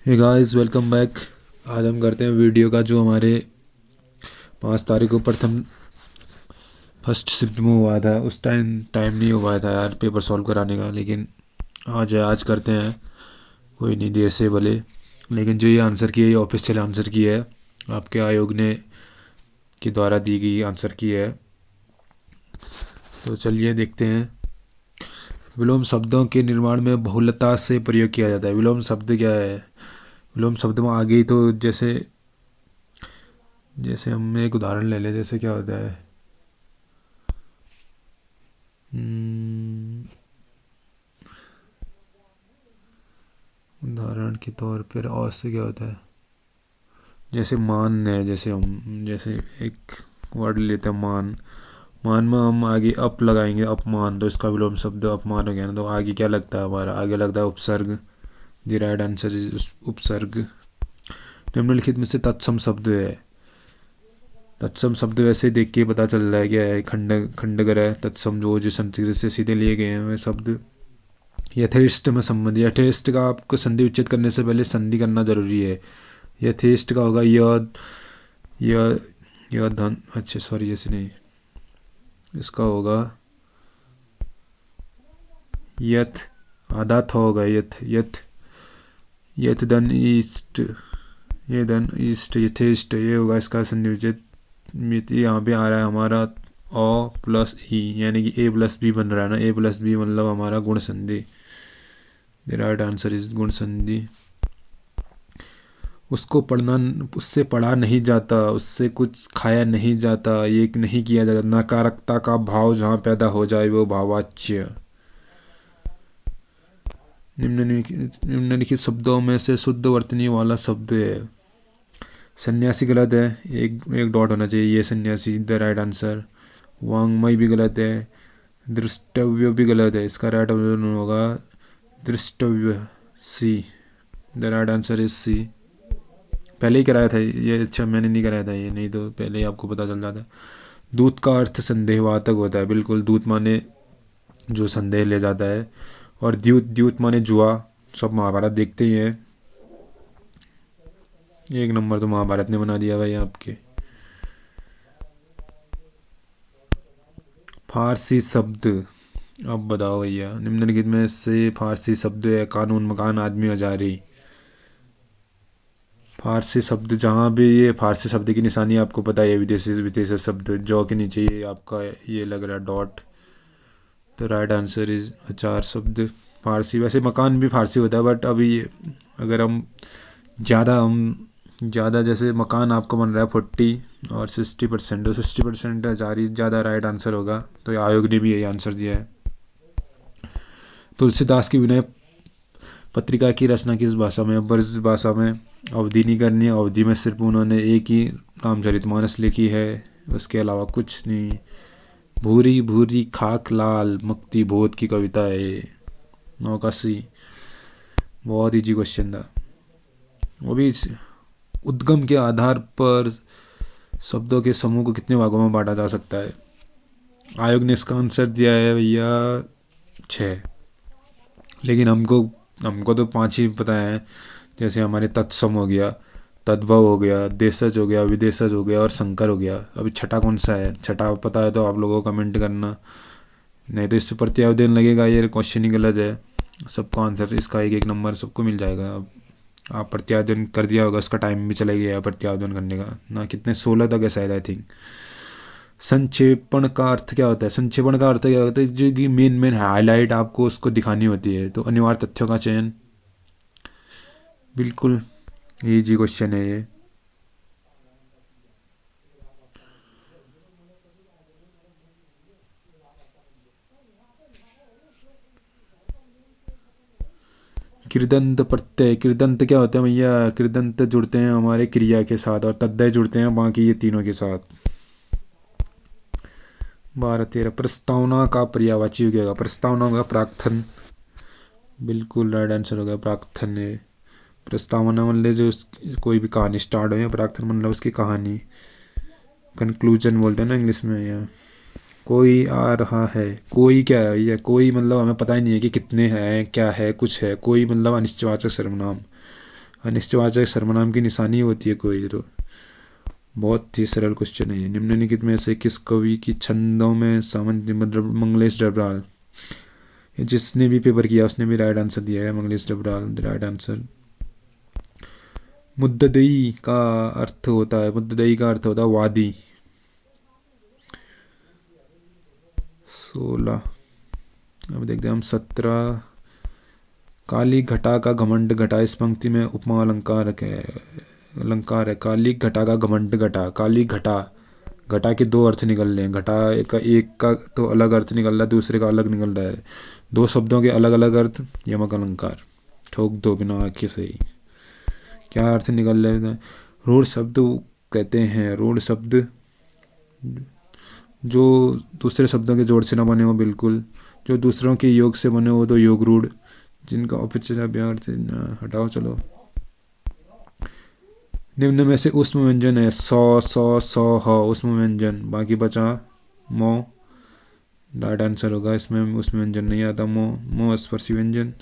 Hey guys, welcome back. आज हम करते हैं वीडियो का जो हमारे 5 तारीख को प्रथम फर्स्ट शिफ्ट में हुआ था। उस टाइम टाइम नहीं हो पाया था यार पेपर सॉल्व कराने का, लेकिन आज करते हैं। कोई नहीं, देर से भले। लेकिन जो ये आंसर की है, ये ऑफिशियल आंसर की है, आपके आयोग ने के द्वारा दी गई आंसर की है। तो चलिए देखते हैं। विलोम शब्दों के निर्माण में बहुलता से प्रयोग किया जाता है। विलोम शब्द क्या है? विलोम शब्द में आगे ही तो जैसे जैसे हम एक उदाहरण ले लें। जैसे क्या होता है, उदाहरण के तौर पर और से क्या होता है, जैसे मान है। जैसे एक वर्ड लेते हैं मान। मान में हम आगे अप लगाएंगे, अपमान, तो इसका विलोम शब्द अपमान हो गया ना। तो आगे क्या लगता है हमारा? आगे लगता है उपसर्ग। द राइट आंसर इज उपसर्ग। निम्नलिखित में से तत्सम शब्द है। तत्सम शब्द वैसे देख के पता चल रहा है क्या है। खंडगर है। तत्सम जो संस्कृत से सीधे लिए गए हैं वे शब्द। यथेष्ट में संबंध। यथेष्ट का आपको संधि उच्चेद करने से पहले संधि करना जरूरी है। यथेष्ट का होगा य धन, अच्छा सॉरी ऐसे नहीं, इसका होगा यथ, आधा थ होगा। यथ यथ यथ धन ईस्ट, ये धन ईस्ट, यथेष्ट ये होगा इसका संधि उच्चेद। यहाँ पे आ रहा है हमारा अ प्लस ई, यानी कि ए प्लस बी बन रहा है ना। ए प्लस बी मतलब हमारा गुण संधि। द राइट आंसर इज गुण संधि। उसको पढ़ना, उससे पढ़ा नहीं जाता, उससे कुछ खाया नहीं जाता, ये नहीं किया जाता। नकारात्मकता का भाव जहाँ पैदा हो जाए वो भाववाच्य। निम्नलिखित शब्दों में से शुद्ध वर्तनी वाला शब्द है। सन्यासी गलत है, एक डॉट होना चाहिए। ये सन्यासी द राइट आंसर। वांग्मय भी गलत है। दृष्टव्य भी गलत है। इसका राइट आंसर होगा दृष्टव्य, C. The right answer is C. पहले ही कराया था ये। अच्छा, मैंने नहीं कराया था ये, नहीं तो पहले ही आपको पता चल जाता। दूत का अर्थ संदेहवाचक होता है। बिल्कुल, दूत माने जो संदेह ले जाता है। और द्यूत, द्यूत माने जुआ। सब महाभारत देखते ही हैं। एक नंबर तो महाभारत ने बना दिया भाई आपके। फारसी शब्द, अब बताओ भैया। निम्नलिखित में से फारसी शब्द है। कानून, मकान, आदमी, औजारी। फारसी शब्द, जहाँ भी ये फारसी शब्द की निशानी आपको पता है, विदेशी विदेशी शब्द जौ के नीचे ये आपका ये लग रहा है डॉट। तो राइट आंसर इज चार शब्द फारसी। वैसे मकान भी फारसी होता है, बट अभी अगर हम ज़्यादा जैसे मकान आपको बन रहा है 40 और 60%, तो 60% हजारी ज़्यादा राइट आंसर होगा। तो आयोग ने भी यही आंसर दिया है। तुलसीदास की विनय पत्रिका की रचना किस भाषा में? ब्रज भाषा में। अवधि नहीं करनी है। अवधि में सिर्फ उन्होंने एक ही रामचरितमानस लिखी है, उसके अलावा कुछ नहीं। भूरी भूरी खाक लाल मुक्ति बोध की कविता है। 9 का C। बहुत इजी क्वेश्चन था वो भी। उद्गम के आधार पर शब्दों के समूह को कितने भागों में बांटा जा सकता है? आयोग ने इसका आंसर दिया है भैया 6। लेकिन हमको तो 5 ही पता है। जैसे हमारे तत्सम हो गया, तद्भव हो गया, देशज हो गया, विदेशज हो गया और संकर हो गया। अभी छठा कौन सा है? छठा पता है तो आप लोगों को कमेंट करना, नहीं तो इस पर प्रत्याय देने लगेगा ये क्वेश्चन ही गलत है। सबको आंसर इसका एक नंबर सबको मिल जाएगा। अब आप प्रत्यावर्तन कर दिया होगा, इसका टाइम भी चला गया प्रत्यावर्तन करने का ना। कितने 16 तक है शायद, आई थिंक। संक्षेपण का अर्थ क्या होता है? संक्षेपण का अर्थ क्या होता है? जो कि मेन हाईलाइट आपको उसको दिखानी होती है। तो अनिवार्य तथ्यों का चयन। बिल्कुल इजी क्वेश्चन है ये। कृदंत प्रत्यय। कृदंत क्या होता है भैया? कृदंत जुड़ते हैं हमारे क्रिया के साथ और तद्दय जुड़ते हैं बाकी ये तीनों के साथ। 12-13। प्रस्तावना का पर्यायवाची हो गया। प्रस्तावना होगा प्राक्थन। बिल्कुल राइट आंसर होगा प्राक्थन है। प्रस्तावना मतलब जो कोई भी कहानी स्टार्ट हो, या प्राक्थन मतलब उसकी कहानी। कंक्लूजन बोलते हैं ना इंग्लिश में। या कोई आ रहा है। कोई क्या है भैया? कोई मतलब हमें पता ही नहीं है कि कितने हैं, क्या है, कुछ है। कोई मतलब अनिश्चयवाचक सर्वनाम। अनिश्चयवाचक सर्वनाम की निशानी होती है कोई तो। बहुत ही सरल क्वेश्चन है ये। निम्नलिखित में से किस कवि की छंदों में सामंत मतलब मंगलेश डबराल। जिसने भी पेपर किया उसने भी राइट आंसर दिया है, मंगलेश डबराल राइट आंसर। मुद्दई का अर्थ होता है, मुद्दई का अर्थ होता है वादी। 16। अब देखते हैं हम 17। काली घटा का घमंड घटा, इस पंक्ति में उपमा अलंकार है, अलंकार है। काली घटा का घमंड घटा, काली घटा, घटा के दो अर्थ निकल रहे हैं। घटा एक का तो अलग अर्थ निकल रहा है, दूसरे का अलग निकल रहा है। दो शब्दों के अलग अलग अर्थ, यमक अलंकार। ठोक दो बिना आंखें से ही। क्या अर्थ निकल रहे हैं? रूढ़ शब्द कहते हैं, रूढ़ शब्द जो दूसरे शब्दों के जोड़ से ना बने हो, बिल्कुल जो दूसरों के योग से बने हो तो योग रूढ़, जिनका औपचारिक अभ्यास हटाओ। चलो, निम्न में से उष्म व्यंजन है। सौ सौ सौ ह उष्म व्यंजन, बाकी बचा मो। राइट आंसर होगा इसमें, उष्म व्यंजन नहीं आता। मो मो स्पर्शी व्यंजन।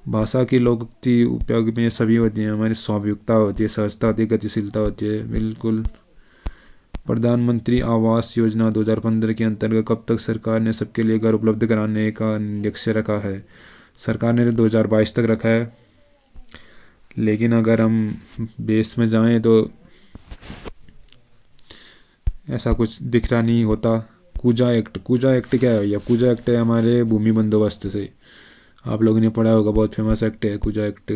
भाषा की लोकोक्ति उपयोग में सभी होती है। हमारी स्वाभाविकता होती है, सहजता होती है, गतिशीलता होती है, बिल्कुल। प्रधानमंत्री आवास योजना 2015 के अंतर्गत कब तक सरकार ने सबके लिए घर उपलब्ध कराने का लक्ष्य रखा है? सरकार ने तो 2022 तक रखा है, लेकिन अगर हम बेस में जाएं तो ऐसा कुछ दिख रहा नहीं होता। कूजा एक्ट, कूजा एक्ट क्या है भैया? कूजा एक्ट है हमारे भूमि बंदोबस्त से, आप लोगों ने पढ़ा होगा, बहुत फेमस एक्ट है कूजा एक्ट।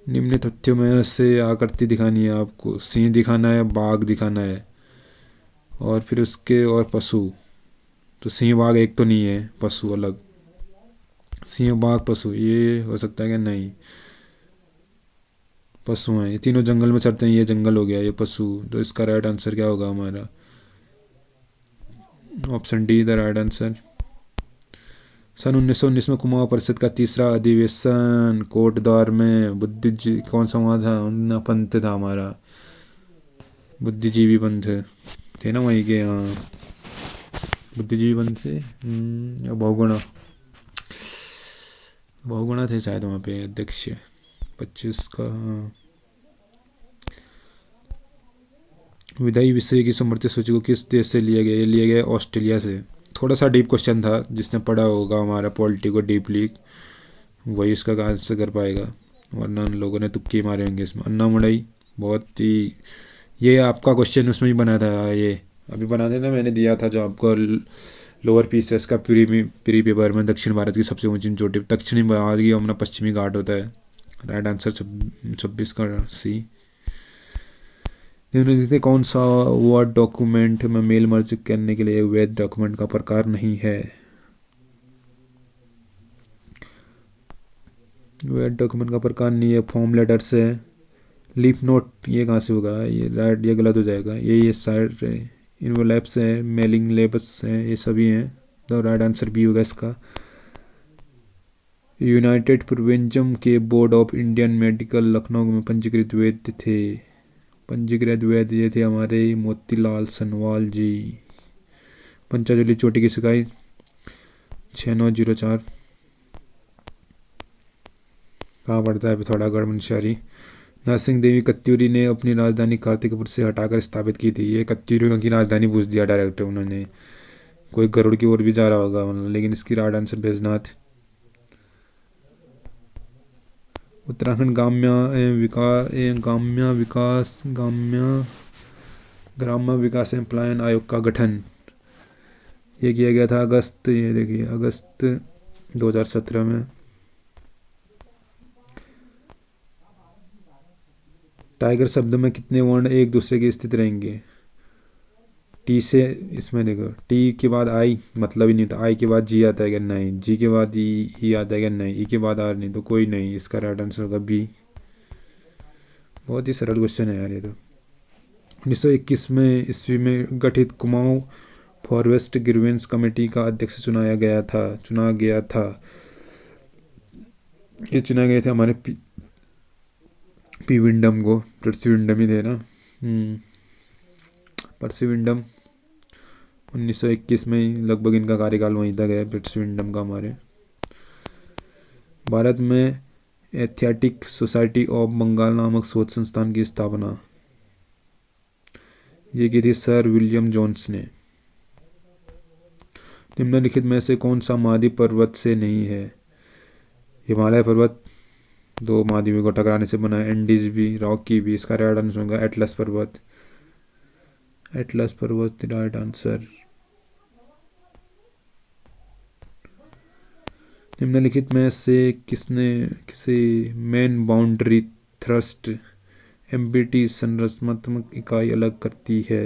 निम्न तथ्यों में से आकृति दिखानी है आपको। सिंह दिखाना है, बाघ दिखाना है, और फिर उसके और पशु। तो सिंह बाघ एक तो नहीं है, पशु अलग। सिंह बाघ पशु ये हो सकता है क्या? नहीं, पशु हैं ये तीनों, जंगल में चरते हैं, ये जंगल हो गया, ये पशु। तो इसका राइट आंसर क्या होगा हमारा? Option D the right answer. सन 1919 में कुमाऊं परिषद का तीसरा अधिवेशन कोटद्वार में बुद्धिजी कौन सा हुआ था? उन्ना पंथ था हमारा, बुद्धिजीवी पंथ थे ना वहीं के। हाँ, बुद्धिजीवी पंथ थे। बहुगुणा, बहुगुणा थे शायद वहाँ पे अध्यक्ष 25 का। हाँ, विधायी विषय की समृद्धि सूची को किस देश से लिया गया? ये लिया गया ऑस्ट्रेलिया से। थोड़ा सा डीप क्वेश्चन था, जिसने पढ़ा होगा हमारा पॉलिटी को डीपली वही इसका आंसर कर पाएगा, वरना लोगों ने तुक्के मारे होंगे इसमें। अन्ना मुड़ई, बहुत ही, ये आपका क्वेश्चन उसमें ही बना था, ये अभी बना देना, मैंने दिया था जो आपको लोअर पीसेस का प्री पेपर में। दक्षिण भारत की सबसे ऊंची चोटी दक्षिणी भारत की अपना पश्चिमी घाट होता है। राइट आंसर 26 का सी। निम्नलिखित कौन सा वर्ड डॉक्यूमेंट में मेल मर्ज करने के लिए वैध डॉक्यूमेंट का प्रकार नहीं है? वैध डॉक्यूमेंट का प्रकार नहीं है। फॉर्म लेटर्स है, लीफ नोट ये कहाँ से होगा? ये राइट, ये गलत हो जाएगा। ये साइड इन्वोलैप्स है, मेलिंग लेबस है, ये सभी हैं। तो राइट आंसर बी होगा इसका। यूनाइटेड प्रोविंजम के board of Indian medical Lucknow में पंजीकृत वैद्य थे। पंजीकृत वैद्य ये थे हमारे मोतीलाल सनवाल जी। पंचाजुली चोटी की सिकाई 6904 कहाँ पड़ता है? पिथौरागढ़ मंशारी। नरसिंह देवी कत्यूरी ने अपनी राजधानी कार्तिकपुर से हटाकर स्थापित की थी। ये कत्यूरियों की राजधानी पूछ दिया डायरेक्ट उन्होंने, कोई गरुड़ की ओर भी जा रहा होगा, लेकिन इसकी राइट आंसर बैजनाथ। उत्तराखंड ग्राम्य विकास एवं पलायन आयोग का गठन ये किया गया था अगस्त, ये देखिए अगस्त 2017 में। टाइगर शब्द में कितने वर्ण एक दूसरे के स्थित रहेंगे? टी से, इसमें देखो टी के बाद आई मतलब ही नहीं, तो आई के बाद जी आता है क्या? नहीं। जी के बाद ई आता है क्या? नहीं। ई के बाद आर नहीं, तो कोई नहीं। इसका राइट आंसर होगा बी। बहुत ही सरल क्वेश्चन है यार ये तो। 1921 में ईस्वी में गठित कुमाऊं फॉरेस्ट ग्रीवेंस कमेटी का अध्यक्ष चुना गया था। ये चुना गए थे हमारे पी विंडम को। पर्सी विंडम ही थे ना। पर्सी विंडम 1921 में लगभग इनका कार्यकाल वहीं तक है, पर्सी विंडम का हमारे। भारत में एथियाटिक सोसाइटी ऑफ बंगाल नामक शोध संस्थान की स्थापना ये की थी सर विलियम जोन्स ने। निम्नलिखित में से कौन सा महाद्वीप पर्वत से नहीं है? हिमालय पर्वत 2 महाद्वीपों को टकराने से बना है, एंडीज भी, रॉकी भी। इसका राइट आंसर होगा एटलस पर्वत। एटलस पर्वत राइट आंसर। निम्नलिखित में से किसी मेन बाउंड्री थ्रस्ट एमबीटी संरचनात्मक इकाई अलग करती है?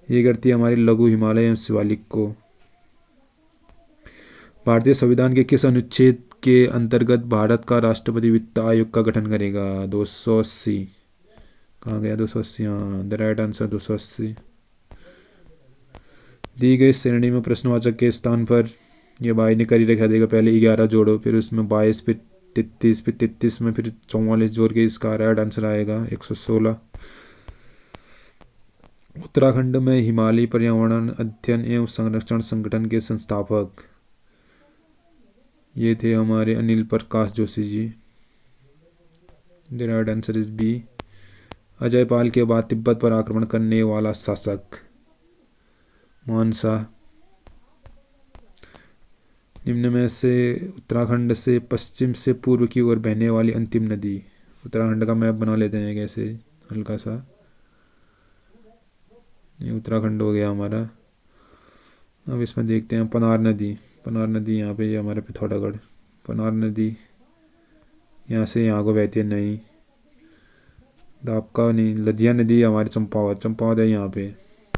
ये करती है हमारी लघु हिमालय एवं शिवालिक को। भारतीय संविधान के किस अनुच्छेद के अंतर्गत भारत का राष्ट्रपति वित्त आयोग का गठन करेगा? 280। कहाँ गया 280? हाँ, द राइट आंसर 280। दी गई श्रेणी में प्रश्नवाचक के स्थान पर ये भाई ने करी रखा देगा, पहले 11 जोड़ो, फिर उसमें 22, फिर 33, फिर 33 में फिर 44 जोड़ के इसका राइट आंसर आएगा 116। उत्तराखंड में हिमालयी पर्यावरण अध्ययन एवं संरक्षण संगठन के संस्थापक ये थे हमारे Anil Prakash Joshi ji. The right answer is B. Ajay Pal के बाद तिब्बत पर आक्रमण करने वाला शासक? मानसा। निम्न में से उत्तराखंड से पश्चिम से पूर्व की ओर बहने वाली अंतिम नदी? उत्तराखंड का मैप बना लेते हैं कैसे हल्का सा। ये उत्तराखंड हो गया हमारा। अब इसमें देखते हैं पनार नदी। पनार नदी यहाँ पे, ये हमारे पिथौरागढ़। पनार नदी यहाँ से यहाँ को बहती है, नहीं दापका नहीं। लदिया नदी हमारी चंपावत, चंपावत है यहाँ पे,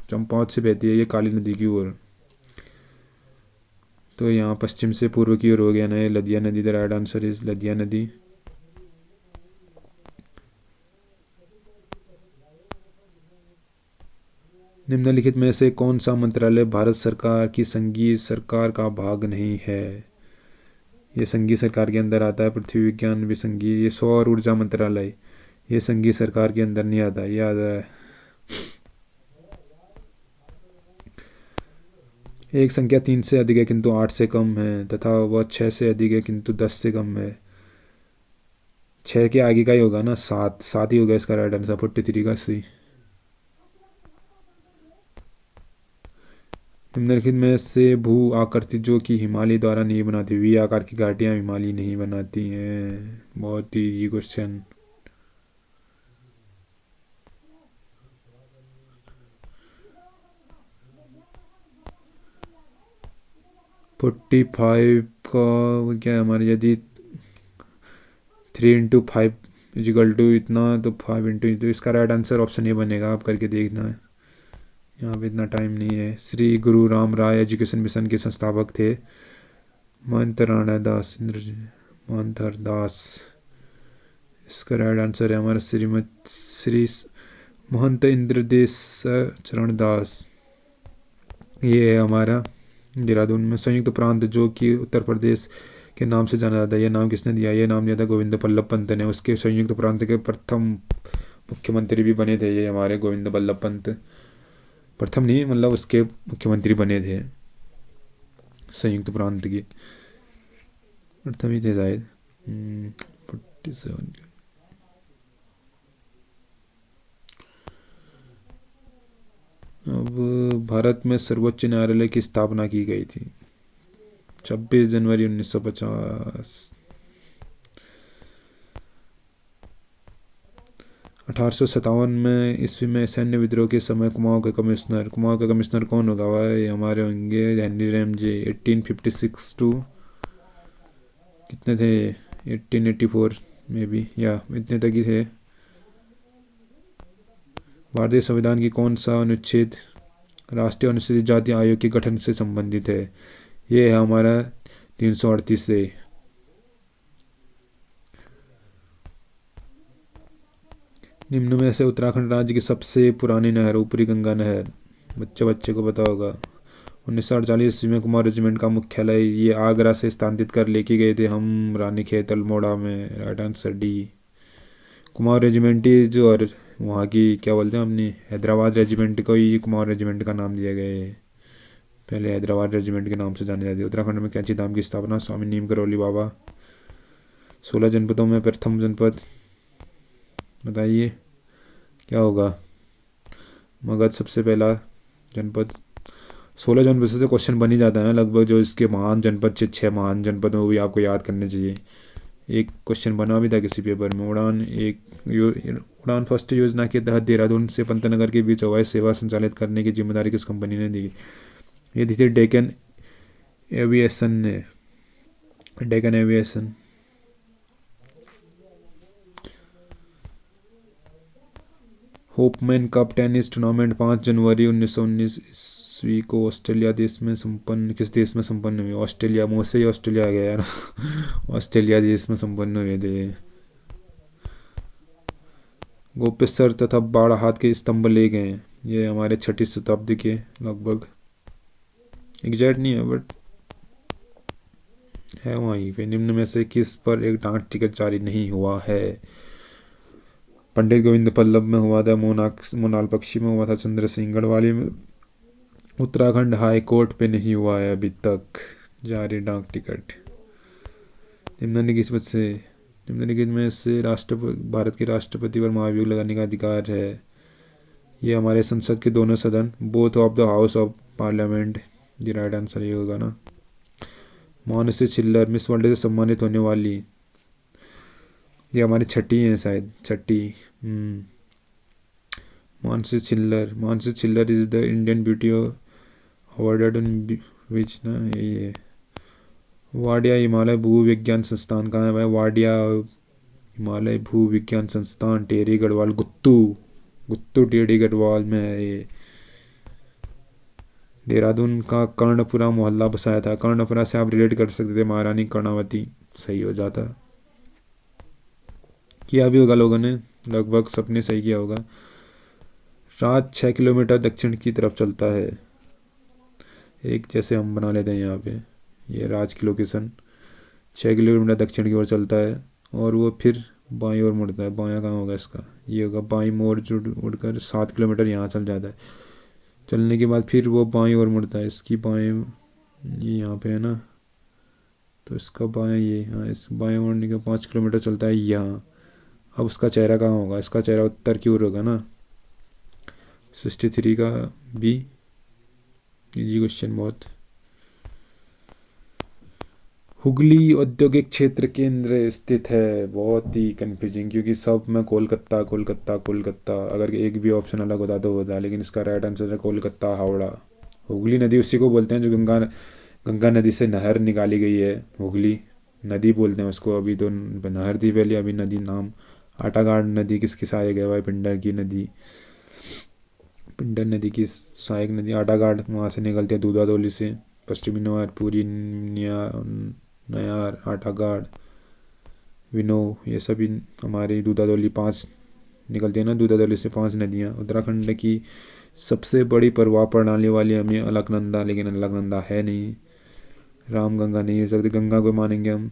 चंपावत से बहती है ये काली नदी की ओर। तो यहाँ पश्चिम से पूर्व की ओर हो गया ना ये लदिया नदी। द राइट आंसर इज लदिया नदी। निम्नलिखित में से कौन सा मंत्रालय भारत सरकार की संघीय सरकार का भाग नहीं है? ये संघीय सरकार के अंदर आता है। पृथ्वी विज्ञान भी संघीय। ये सौर ऊर्जा मंत्रालय, ये संघीय सरकार के अंदर नहीं आता, ये आता है। एक संख्या 3 से अधिक है किंतु 8 से कम है, तथा वह 6 से अधिक है किंतु 10 से कम है। 6 के आगे का ही होगा ना, 7। 7 ही होगा इसका राइट आंसर। 43 का सी। निम्नलिखित में से भू आकृति जो कि हिमालय द्वारा नहीं बनाती, वी आकार की घाटियां हिमालय नहीं बनाती हैं। बहुत ही इजी क्वेश्चन। फोर्टी 45 का क्या है हमारे, यदि 3 × 5 = इतना, तो 5 × तो इसका राइट आंसर ऑप्शन ए बनेगा। आप करके देखना है, यहाँ पे इतना टाइम नहीं है। श्री गुरु राम राय एजुकेशन मिशन के संस्थापक थे महंत राणा दास महंत दास। इसका राइट आंसर है हमारा श्री महंत इंद्रदेश चरण दास। ये है हमारा देहरादून में संयुक्त प्रांत जो कि उत्तर प्रदेश के नाम से जाना जाता है। यह नाम किसने दिया? ये नाम दिया था गोविंद बल्लभ पंत ने। उसके संयुक्त प्रांत के प्रथम मुख्यमंत्री भी बने थे ये हमारे गोविंद बल्लभ पंत। प्रथम नहीं, मतलब उसके मुख्यमंत्री बने थे संयुक्त प्रांत के, प्रथम ही थे शायद। 47 अब भारत में सर्वोच्च न्यायालय की स्थापना की गई थी 26 जनवरी 1950। 1857 में ईस्वी में सैन्य विद्रोह के समय कुमाऊं के कमिश्नर कौन होगा? वह हमारे होंगे हेनरी रैमजे। 1856 टू कितने थे? 1884 में भी, या इतने तक ही थे। भारतीय संविधान की कौन सा अनुच्छेद राष्ट्रीय अनुसूचित जाति आयोग के गठन से संबंधित है? ये है हमारा 338 से। निम्न में से उत्तराखंड राज्य की सबसे पुरानी नहर ऊपरी गंगा नहर, बच्चे को पता होगा। 1948 ईस्वी में कुमाऊं रेजिमेंट का मुख्यालय ये आगरा से स्थानांतरित कर लेके गए थे हम रानीखेत अल्मोड़ा में। Right answer D. Kumaon regiment जो और वहाँ की क्या बोलते हैं अपनी हैदराबाद रेजिमेंट को ही कुमाऊं रेजिमेंट का नाम दिया गया है। पहले हैदराबाद रेजिमेंट के नाम से जाने जाते। उत्तराखंड में कैंची धाम की स्थापना स्वामी नीम करोली बाबा। 16 जनपदों में प्रथम जनपद बताइए क्या होगा। मगध सबसे पहला जनपद। 16 जनपद से क्वेश्चन बन ही जाता है लगभग, जो इसके महान जनपद, 6 महान जनपद वो भी आपको याद करने चाहिए। एक क्वेश्चन बना भी था किसी पेपर में। उड़ान फर्स्ट योजना के तहत देहरादून से पंतनगर के बीच हवाई सेवा संचालित करने की जिम्मेदारी किस कंपनी ने दी। ये दी थी डेक्कन एविएशन ने। Deccan aviation. Hopman cup tennis tournament 5 जनवरी 1919 ईस्वी को ऑस्ट्रेलिया देश में संपन्न, किस देश में संपन्न हुई। ऑस्ट्रेलिया, मुँह से ही ऑस्ट्रेलिया आ गया यार। ऑस्ट्रेलिया देश में संपन्न हुए थे। गोपेश्वर तथा बाड़ाहाट के स्तंभ ले गए। ये हमारे 6वीं शताब्दी के लगभग, एग्जैक्ट नहीं है बट है वहीं पे। निम्न में से किस पर एक डाक टिकट जारी नहीं हुआ है। पंडित गोविंद बल्लभ में हुआ था, मोनाल पक्षी में हुआ था, चंद्र सिंह गढ़वाली में। उत्तराखंड हाई कोर्ट पे नहीं हुआ है अभी तक जारी डाक टिकट। निम्नलिखित में से भारत के राष्ट्रपति पर महाभियोग लगाने का अधिकार है। ये हमारे संसद के दोनों सदन, both of the house of parliament. ये राइट आंसर ये होगा ना। मानुषी छिल्लर मिस वर्ल्ड से सम्मानित होने वाली, ये हमारी 6ठी है शायद, 6ठी। Mansi Chhillar is the Indian beauty awarded in which ना, ये वाडिया हिमालय भूविज्ञान संस्थान कहाँ है भाई। वाडिया हिमालय भूविज्ञान संस्थान टेहरी गढ़वाल, गुत्तू टेहरी गढ़वाल में है ये। देहरादून का कर्णपुरा मोहल्ला बसाया था। कर्णपुरा से आप रिलेट कर सकते थे महारानी कर्णावती, सही हो जाता। किया भी होगा लोगों ने, लगभग सबने सही किया होगा। रात 6 किलोमीटर दक्षिण की तरफ चलता है। एक जैसे हम बना लेते हैं यहाँ पे, ये राज की लोकेशन 6 किलोमीटर दक्षिण की ओर चलता है और वो फिर बाईं ओर मुड़ता है। बायां कहाँ होगा इसका, ये होगा बाईं मोड़ उड़कर 7 किलोमीटर यहाँ चल जाता है। चलने के बाद फिर वो बाईं ओर मुड़ता है। इसकी बाएं, ये यहाँ पे है ना, तो इसका बाएं ये, हाँ इस बाएं मुड़ने के 5 किलोमीटर चलता है यहाँ। अब उसका चेहरा कहाँ होगा, इसका चेहरा उत्तर की ओर होगा ना। 63 का बी, इजी क्वेश्चन बहुत। हुगली औद्योगिक क्षेत्र केंद्र स्थित है। बहुत ही कंफ्यूजिंग, क्योंकि सब में कोलकाता कोलकाता कोलकाता, अगर एक भी ऑप्शन अलग होता तो होता, लेकिन इसका राइट आंसर है कोलकाता हावड़ा। हुगली नदी उसी को बोलते हैं जो गंगा नदी से नहर निकाली गई है। हुगली नदी बोलते हैं उसको। अभी तो नहर थी पहले, अभी नदी नाम। आटागाड़ नदी किसकी सहायक है भाई, पिंडर की नदी। पिंडर नदी की सहायक नदी आटागाड़, वहाँ से निकलती है दूधादोली से। पश्चिमी नवार, पूरी, नयार, आटागाड़, विनो, ये सभी हमारी दूधादोली 5 निकलती है ना, दूधादोली से 5 नदियाँ। उत्तराखंड की सबसे बड़ी प्रवाह प्रणाली वाली हमें अलकनंदा, लेकिन अलकनंदा है नहीं। रामगंगा नहीं हो सकती, गंगा को मानेंगे हम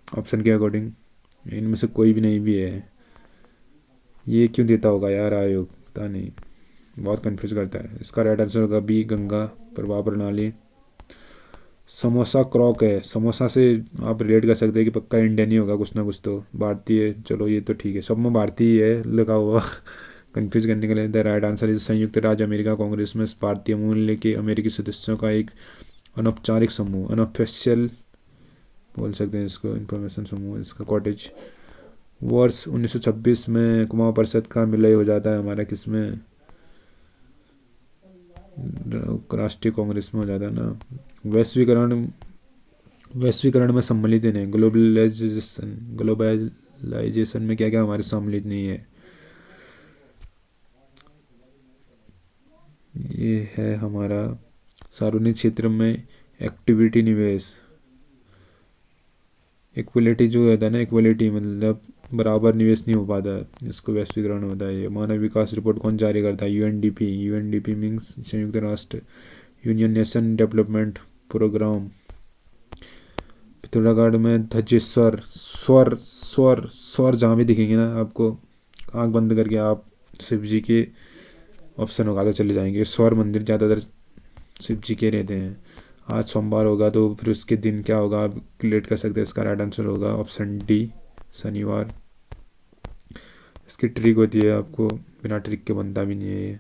ऑप्शन के अकॉर्डिंग। इनमें से कोई भी नहीं भी है। ये क्यों देता होगा यार आयोग, पता नहीं, बहुत कंफ्यूज करता है। इसका राइट आंसर होगा बी, गंगा प्रवाह प्रणाली। समोसा क्रॉक है, समोसा से आप रिलेट कर सकते हैं कि पक्का इंडियन ही होगा कुछ ना कुछ तो, भारतीय। चलो ये तो ठीक है, सब में भारतीय है लगा हुआ। कंफ्यूज करने के लिए। द राइट आंसर इज संयुक्त राज्य अमेरिका कांग्रेस में भारतीय मूल्य के अमेरिकी सदस्यों का एक अनौपचारिक समूह, अनऑफिशियल बोल सकते हैं इसको, इंफॉर्मेशन समूह। इसका कॉटेज। वर्ष 1926 में कुमाऊं परिषद का विलय हो जाता है हमारा, किसमें, राष्ट्रीय कांग्रेस में हो जाता है ना। वैश्वीकरण में सम्मिलित नहीं। ग्लोबलाइजेशन में क्या क्या हमारे सम्मिलित नहीं है। ये है हमारा सार्वजनिक क्षेत्र में इक्विटी निवेश। इक्वलिटी जो होता है ना, इक्वलिटी मतलब बराबर निवेश नहीं हो पाता, इसको वैश्वीकरण होता है। ये मानव विकास रिपोर्ट कौन जारी करता है, यूएनडीपी। यूएनडीपी मीन्स संयुक्त राष्ट्र, union nation development programme. Pithoragarh में धजेश्वर, स्वर जहाँ भी दिखेंगे ना आपको, आंख बंद करके आप शिव जी के ऑप्शन होगा तो चले जाएंगे। स्वर मंदिर ज़्यादातर शिव जी के रहते हैं। आज सोमवार होगा तो फिर उसके दिन क्या होगा आप क्रिएट कर सकते हैं। इसका राइट आंसर होगा ऑप्शन डी, शनिवार। इसकी ट्रिक होती है, आपको बिना ट्रिक के बनता भी नहीं है ये।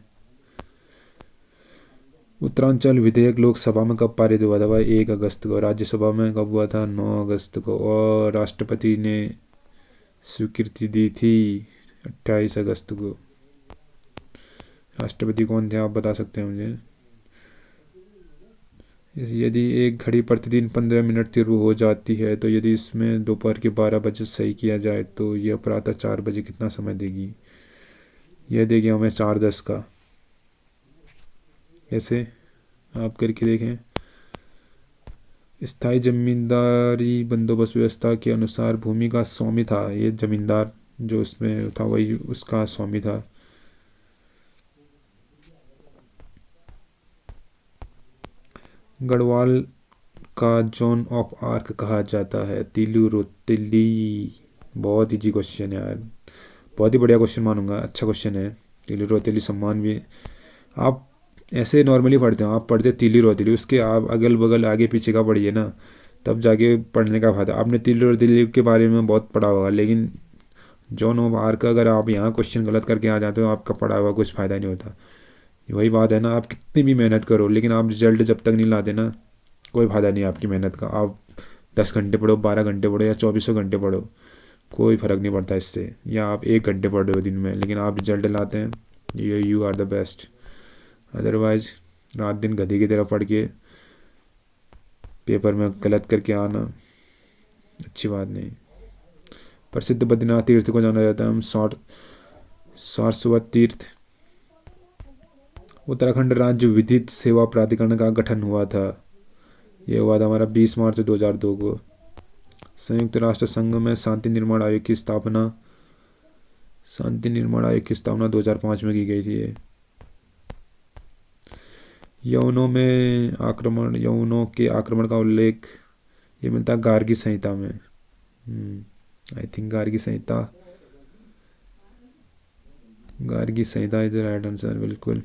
उत्तरांचल विधेयक लोकसभा में कब पारित हुआ था भाई? 1 अगस्त को। राज्यसभा में कब हुआ था? 9 अगस्त को। और राष्ट्रपति ने स्वीकृति दी थी 28 अगस्त को। राष्ट्रपति कौन थे आप बता सकते हैं मुझे? यदि एक घड़ी प्रतिदिन 15 मिनट तिरु हो जाती है तो यदि इसमें दोपहर के 12 बजे सही किया जाए तो यह प्रातः 4 बजे कितना समय देगी? यह देगी हमें 4:10 का। ऐसे आप करके देखें। स्थायी जमींदारी बंदोबस्त व्यवस्था के अनुसार भूमि का स्वामी था, ये जमींदार जो उसमें था वही उसका स्वामी था। गढ़वाल का जॉन ऑफ आर्क कहा जाता है? तिल्लू रोतिली। बहुत इजी क्वेश्चन है यार, बहुत ही बढ़िया क्वेश्चन मानूंगा, अच्छा क्वेश्चन है। तिल्लू रोतिली सम्मान भी आप ऐसे नॉर्मली पढ़ते हो, आप पढ़ते तिल्लू रोतिली, उसके आप अगल बगल आगे पीछे का पढ़िए ना, तब जाके पढ़ने का फायदा। आपने तिल्लू रोतिली के बारे में बहुत पढ़ा होगा, लेकिन जॉन ऑफ आर्क अगर आप यहाँ क्वेश्चन गलत करके आ जाते हो आपका पढ़ा हुआ कुछ फ़ायदा नहीं होता। वही बात है ना, आप कितनी भी मेहनत करो लेकिन आप रिजल्ट जब तक नहीं लाते ना, कोई फ़ायदा नहीं आपकी मेहनत का। आप 10 घंटे पढ़ो, 12 घंटे पढ़ो या 2400 घंटे पढ़ो, कोई फ़र्क नहीं पड़ता इससे। या आप 1 घंटे पढ़ रहे हो दिन में लेकिन आप रिजल्ट लाते हैं, you are the best. Otherwise रात दिन गधी की तरह पढ़ के पेपर में गलत करके आना अच्छी बात नहीं। प्रसिद्ध बद्रीनाथ तीर्थ को जाना जाता है हम सारस्वत तीर्थ। उत्तराखंड राज्य विधिक सेवा प्राधिकरण का गठन हुआ था, ये हुआ था हमारा 20 मार्च 2002 को। संयुक्त राष्ट्र संघ में शांति निर्माण आयोग की स्थापना 2005 में की गई थी। ये यवनों के आक्रमण का उल्लेख ये मिलता है गार्गी संहिता में। I think Gargi Samhita is the right answer, बिल्कुल।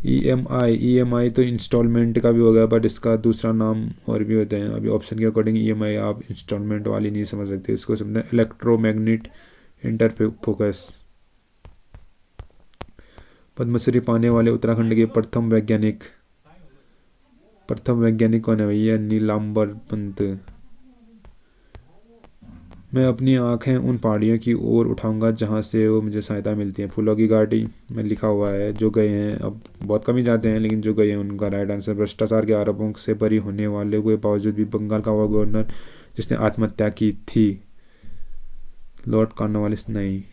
ईएमआई तो इंस्टॉलमेंट का भी हो गया, बट इसका दूसरा नाम और भी होते हैं। अभी ऑप्शन के अकॉर्डिंग ईएमआई आप इंस्टॉलमेंट वाली नहीं समझ सकते, इसको समझते हैं इलेक्ट्रोमैग्नेट इंटरफोकस। पद्मश्री पाने वाले उत्तराखंड के प्रथम वैज्ञानिक कौन है भैया? नीलांबर पंत। मैं अपनी आंखें उन पहाड़ियों की ओर उठाऊंगा जहां से वो मुझे सहायता मिलती है। फूलों की घाटी में लिखा हुआ है। जो गए हैं, अब बहुत कम ही जाते हैं, लेकिन जो गए हैं उनका राइट आंसर। भ्रष्टाचार के आरोपों से बरी होने वाले के बावजूद भी बंगाल का वह गवर्नर जिसने आत्महत्या की थी, लॉर्ड कॉर्नवालिस नहीं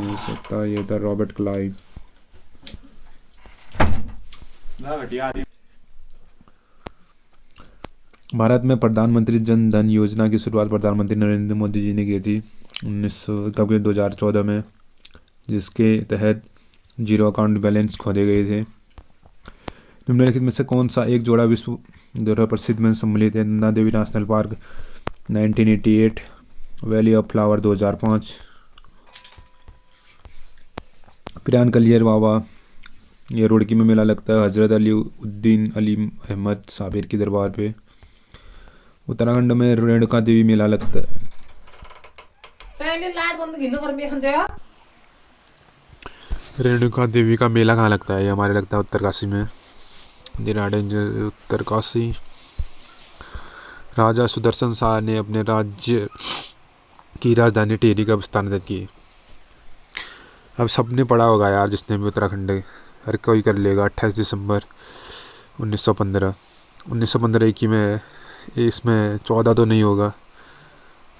हो सकता, ये था रॉबर्ट क्लाइव। भारत में प्रधानमंत्री जन धन योजना की शुरुआत प्रधानमंत्री नरेंद्र मोदी जी ने की थी 2014 में, जिसके तहत जीरो अकाउंट बैलेंस खोले गए थे। निम्नलिखित में से कौन सा एक जोड़ा विश्व धरोहर प्रसिद्ध में सम्मिलित है? Nanda Devi national park 1988, valley of flower 2005, Piran Kaliyar Baba, ये रुड़की में मेला लगता है हजरत अली उद्दीन अली अहमद साबिर की दरबार पे। उत्तराखंड में रेणुका देवी मेला लगता है। रेणुका देवी का मेला कहाँ लगता है? ये हमारे लगता है उत्तरकाशी में, उत्तरकाशी। राजा सुदर्शन शाह ने अपने राज्य की राजधानी टिहरी कब स्थानांतरित की? अब सबने पढ़ा होगा यार, जिसने भी उत्तराखंड, हर कोई कर लेगा। 28 दिसंबर 1915 एक ही में है। इसमें 14 तो नहीं होगा,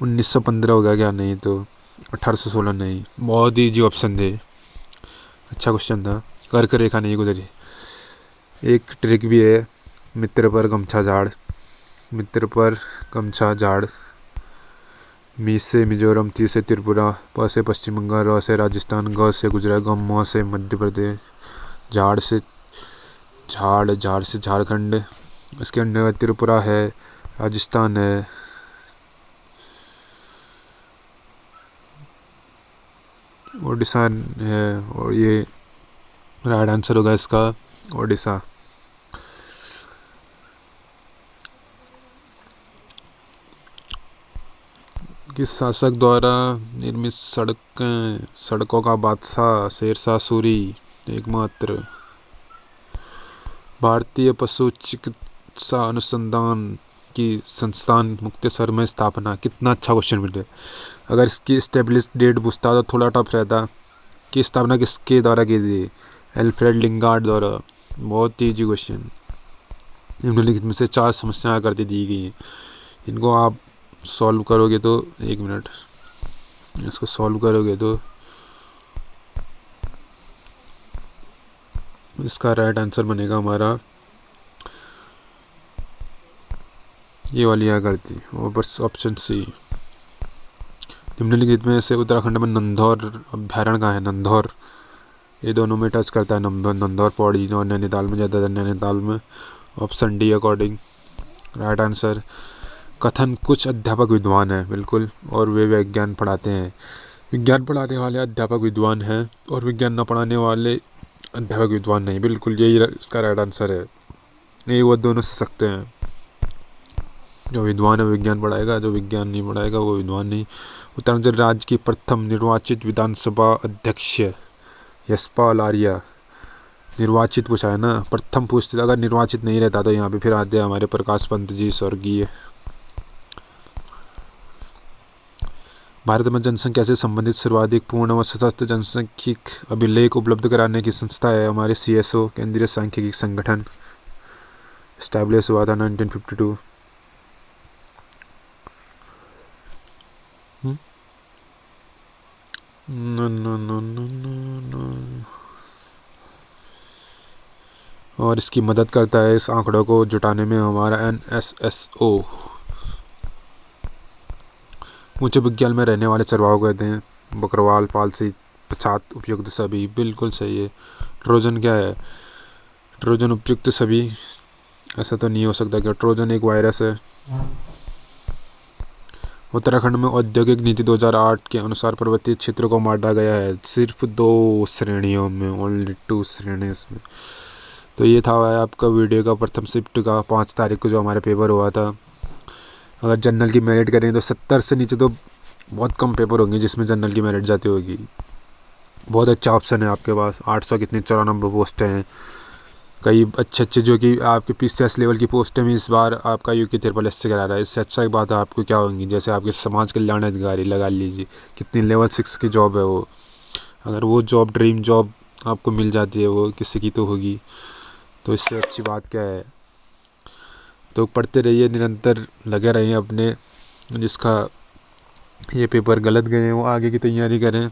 1915 होगा क्या? नहीं तो 1816 नहीं। बहुत ईजी ऑप्शन थे, अच्छा क्वेश्चन था। कर्क रेखा नहीं गुजरी। एक ट्रिक भी है, मित्र पर गमछा झाड़। मी से मिजोरम, ती से त्रिपुरा, प से पश्चिम बंगाल, र से राजस्थान, ग से गुजरात, म से मध्य प्रदेश, झाड़ से झारखंड। इसके अंदर त्रिपुरा है, राजस्थान है, ओडिशा है, और ये राइट आंसर होगा इसका ओडिशा। किस शासक द्वारा निर्मित सड़कों का बादशाह शेरशाह सूरी एकमात्र। भारतीय पशु चिकित्सा अनुसंधान की संस्थान मुक्तसर में स्थापना। कितना अच्छा क्वेश्चन मिल रहा है। अगर इसकी स्टेब्लिश डेट पूछता तो थोड़ा टफ रहता कि स्थापना किसके द्वारा की थी। एल्फ्रेड लिंगार्ड द्वारा। बहुत ईजी क्वेश्चन। निम्नलिखित में से 4 समस्याएं आकृति दी गई हैं, इनको आप सॉल्व करोगे तो 1 मिनट, इसको सॉल्व करोगे तो इसका राइट आंसर बनेगा हमारा ये वाली आकृति, ऑप्शन सी। निम्नलिखित में से उत्तराखंड में नंधौर अभ्यारण्य कहाँ है। नंधौर, ये दोनों में टच करता है। नंधौर पौड़ी और नैनीताल में, ज़्यादातर नैनीताल में। Option D according right answer. कथन कुछ अध्यापक विद्वान हैं, बिल्कुल, और वे विज्ञान पढ़ाते हैं। विज्ञान पढ़ाने वाले अध्यापक विद्वान हैं और विज्ञान न पढ़ाने वाले अध्यापक विद्वान नहीं, बिल्कुल यही इसका राइट आंसर है। ये वो दोनों से सकते हैं। जो विद्वान है विज्ञान पढ़ाएगा, जो विज्ञान नहीं पढ़ाएगा वो विद्वान नहीं। उत्तरांचल राज्य की प्रथम निर्वाचित विधानसभा अध्यक्ष यशपाल आर्य। निर्वाचित पूछा है ना, प्रथम पूछते। अगर निर्वाचित नहीं रहता तो यहाँ पे फिर आते हैं हमारे प्रकाश पंत जी स्वर्गीय। भारत में जनसंख्या से संबंधित सर्वाधिक पूर्ण व सशक्त जनसांख्यिक अभिलेख उपलब्ध कराने की संस्था है हमारे CSO, केंद्रीय सांख्यिकी संगठन। स्टैब्लिश हुआ था 1952। और इसकी मदद करता है इस आंकड़ों को जुटाने में हमारा NSSO। ऊंचे बुग्याल में रहने वाले चरवाहों कहते हैं बकरवाल, पालसी, पछात, उपयुक्त सभी। बिल्कुल सही है। ट्रोजन क्या है। ट्रोजन उपयुक्त सभी। ऐसा तो नहीं हो सकता कि ट्रोजन एक वायरस है। उत्तराखंड में औद्योगिक नीति 2008 के अनुसार पर्वतीय क्षेत्रों को बांटा गया है सिर्फ 2 श्रेणियों में, ओनली 2 श्रेणीज में। तो ये था आपका वीडियो का प्रथम शिफ्ट का 5 तारीख को जो हमारा पेपर हुआ था। अगर जनरल की मेरिट करें तो 70 से नीचे तो बहुत कम पेपर होंगे जिसमें जनरल की मेरिट जाती होगी। बहुत अच्छा ऑप्शन है आपके पास। 800 कितनी 94 पोस्टें हैं। कई अच्छे जो कि आपके PCS लेवल की पोस्टें में इस बार आपका UP SSS से करा रहा है। इससे अच्छा एक बात है आपको क्या होंगी, जैसे आपके समाज कल्याण अधिकारी लगा लीजिए, कितनी लेवल 6 की जॉब है वो। अगर वो जॉब ड्रीम जॉब आपको मिल जाती है, वो किसी की तो होगी, तो इससे अच्छी बात क्या है। तो पढ़ते रहिए, निरंतर लगे रहिए अपने। जिसका ये पेपर गलत गए हैं वो आगे की तैयारी करें।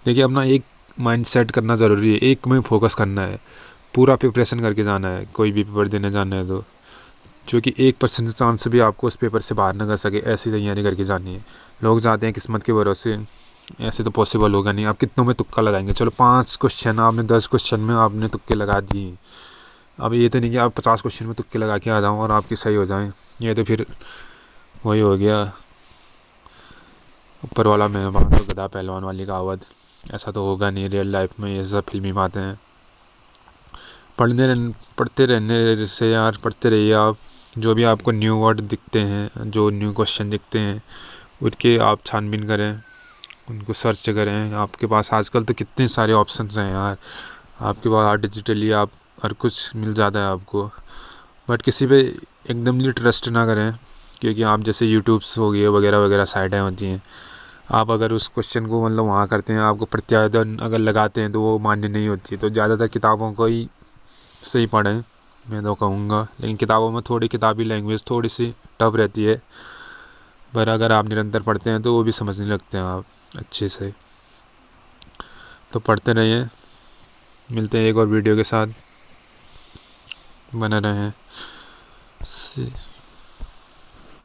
देखिए अपना एक माइंड सेट करना ज़रूरी है, एक में फोकस करना है, पूरा प्रिपरेशन करके जाना है कोई भी पेपर देने जाना है तो। क्योंकि 1% चांस भी आपको उस पेपर से बाहर ना कर सके, ऐसी तैयारी करके जानी है। लोग जाते हैं किस्मत के भरोसे, ऐसे तो पॉसिबल होगा नहीं। आप कितनों में तुक्का लगाएंगे। चलो 5 क्वेश्चन आपने 10 क्वेश्चन में आपने तुक्के लगा दिए। अब ये तो नहीं कि आप 50 क्वेश्चन में तुक्के लगा के आ जाओ और आपकी सही हो जाएं। ये तो फिर वही हो गया, ऊपर वाला मेहमान तो गधा पहलवान वाली कहावत। ऐसा तो होगा नहीं रियल लाइफ में, ये सब फिल्मी बातें हैं। पढ़ते रहने से यार, पढ़ते रहिए आप। जो भी आपको न्यू वर्ड दिखते हैं, जो न्यू क्वेश्चन दिखते हैं, उनके आप छानबीन करें, उनको सर्च करें। आपके पास आजकल तो कितने सारे ऑप्शंस हैं यार, आपके पास डिजिटली आप हर कुछ मिल जाता है आपको। बट किसी पे एकदमली ट्रस्ट ना करें, क्योंकि आप जैसे यूट्यूब्स हो गए वगैरह वगैरह साइटें होती हैं, आप अगर उस क्वेश्चन को मतलब वहाँ करते हैं, आपको प्रत्यायन अगर लगाते हैं तो वो मान्य नहीं होती। तो ज़्यादातर किताबों को ही सही पढ़ें मैं तो कहूँगा। लेकिन किताबों में थोड़ी किताबी लैंग्वेज थोड़ी सी टफ रहती है, पर अगर आप निरंतर पढ़ते हैं तो वो भी समझने लगते हैं आप अच्छे से। तो पढ़ते रहिए, मिलते हैं एक और वीडियो के साथ, बने रहें।